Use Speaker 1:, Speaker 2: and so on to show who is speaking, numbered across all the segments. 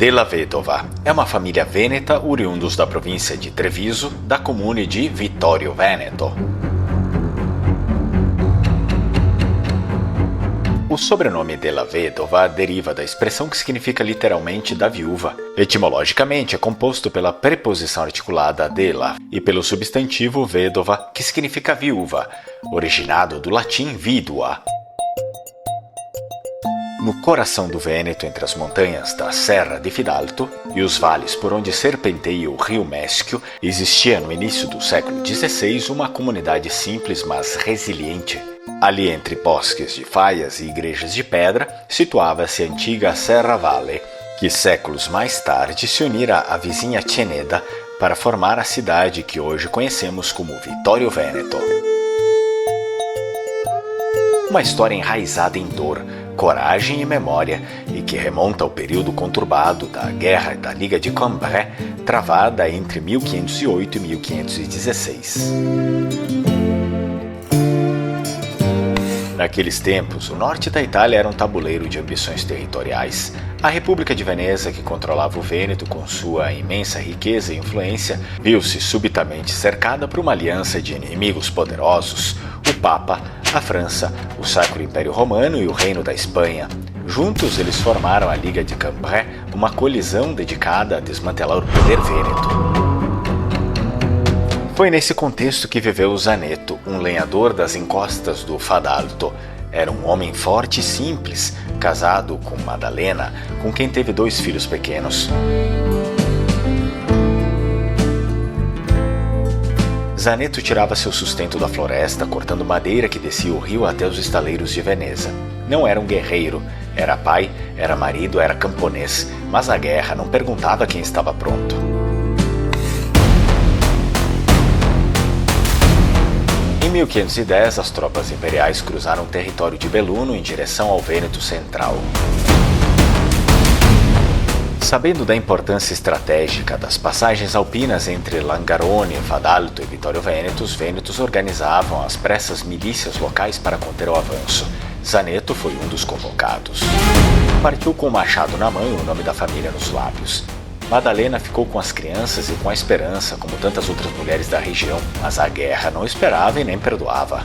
Speaker 1: Della Vedova é uma família vêneta oriundos da província de Treviso, da comune de Vittorio Veneto. O sobrenome Della Vedova deriva da expressão que significa literalmente da viúva. Etimologicamente é composto pela preposição articulada della e pelo substantivo vedova, que significa viúva, originado do latim vidua. No coração do Vêneto, entre as montanhas da Serra di Fidalto e os vales por onde serpenteia o rio Meschio, existia no início do século XVI uma comunidade simples, mas resiliente. Ali, entre bosques de faias e igrejas de pedra, situava-se a antiga Serravalle, que séculos mais tarde se unira à vizinha Ceneda para formar a cidade que hoje conhecemos como Vittorio Veneto. Uma história enraizada em dor, coragem e memória, e que remonta ao período conturbado da Guerra da Liga de Cambrai, travada entre 1508 e 1516. Naqueles tempos, o norte da Itália era um tabuleiro de ambições territoriais. A República de Veneza, que controlava o Vêneto com sua imensa riqueza e influência, viu-se subitamente cercada por uma aliança de inimigos poderosos: o Papa, a França, o Sacro Império Romano e o Reino da Espanha. Juntos, eles formaram a Liga de Cambrai, uma colisão dedicada a desmantelar o poder vêneto. Foi nesse contexto que viveu Zaneto, um lenhador das encostas do Fadalto. Era um homem forte e simples, casado com Maddalena, com quem teve 2 filhos pequenos. Zaneto tirava seu sustento da floresta, cortando madeira que descia o rio até os estaleiros de Veneza. Não era um guerreiro, era pai, era marido, era camponês, mas a guerra não perguntava quem estava pronto. Em 1510, as tropas imperiais cruzaram o território de Belluno em direção ao Vêneto central. Sabendo da importância estratégica das passagens alpinas entre Langarone, Fadalto e Vittorio Veneto, os vênetos organizavam às pressas milícias locais para conter o avanço. Zaneto foi um dos convocados. Partiu com o machado na mão e o nome da família nos lábios. Maddalena ficou com as crianças e com a esperança, como tantas outras mulheres da região, mas a guerra não esperava e nem perdoava.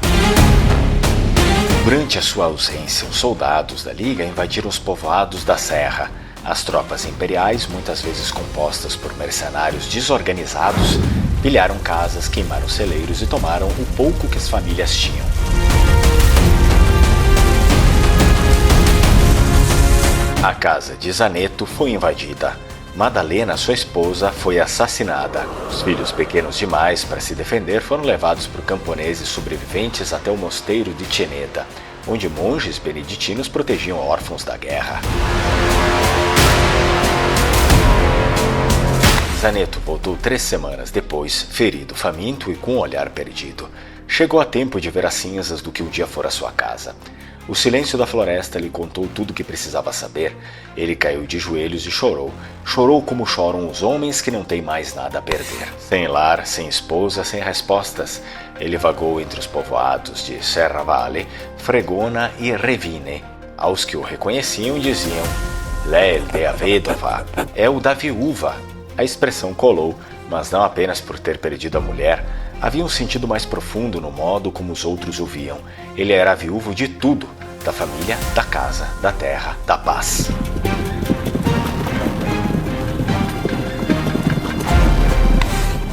Speaker 1: Durante a sua ausência, os soldados da Liga invadiram os povoados da Serra. As tropas imperiais, muitas vezes compostas por mercenários desorganizados, pilharam casas, queimaram celeiros e tomaram o pouco que as famílias tinham. A casa de Zaneto foi invadida. Maddalena, sua esposa, foi assassinada. Os filhos, pequenos demais para se defender, foram levados por camponeses sobreviventes até o mosteiro de Ceneda, onde monges beneditinos protegiam órfãos da guerra. Zaneto voltou 3 semanas depois, ferido, faminto e com um olhar perdido. Chegou a tempo de ver as cinzas do que um dia fora sua casa. O silêncio da floresta lhe contou tudo o que precisava saber. Ele caiu de joelhos e chorou. Chorou como choram os homens que não têm mais nada a perder. Sem lar, sem esposa, sem respostas, ele vagou entre os povoados de Serravalle, Fregona e Revine. Aos que o reconheciam diziam: "Lei della Vedova", é o da viúva. A expressão colou, mas não apenas por ter perdido a mulher. Havia um sentido mais profundo no modo como os outros o viam. Ele era viúvo de tudo: da família, da casa, da terra, da paz.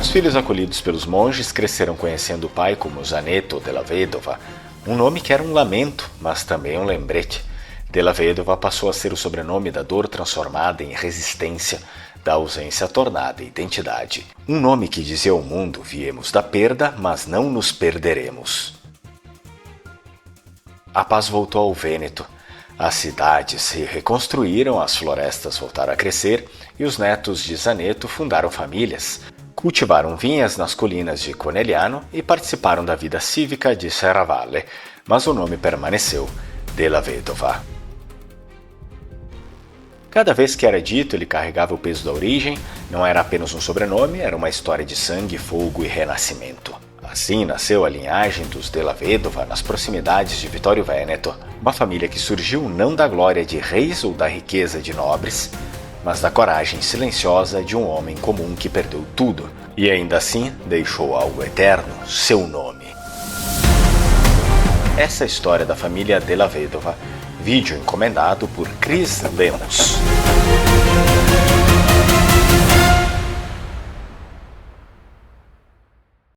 Speaker 1: Os filhos acolhidos pelos monges cresceram conhecendo o pai como Zaneto della Vedova, um nome que era um lamento, mas também um lembrete. Della Vedova passou a ser o sobrenome da dor transformada em resistência, da ausência tornada identidade. Um nome que dizia ao mundo: viemos da perda, mas não nos perderemos. A paz voltou ao Vêneto. As cidades se reconstruíram, as florestas voltaram a crescer e os netos de Zaneto fundaram famílias. Cultivaram vinhas nas colinas de Conegliano e participaram da vida cívica de Serravalle, mas o nome permaneceu: Della Vedova. Cada vez que era dito, ele carregava o peso da origem. Não era apenas um sobrenome, era uma história de sangue, fogo e renascimento. Assim nasceu a linhagem dos Della Vedova nas proximidades de Vittorio Veneto, uma família que surgiu não da glória de reis ou da riqueza de nobres, mas da coragem silenciosa de um homem comum que perdeu tudo e ainda assim deixou algo eterno, seu nome. Essa é a história da família Della Vedova, vídeo encomendado por Cris Lemos.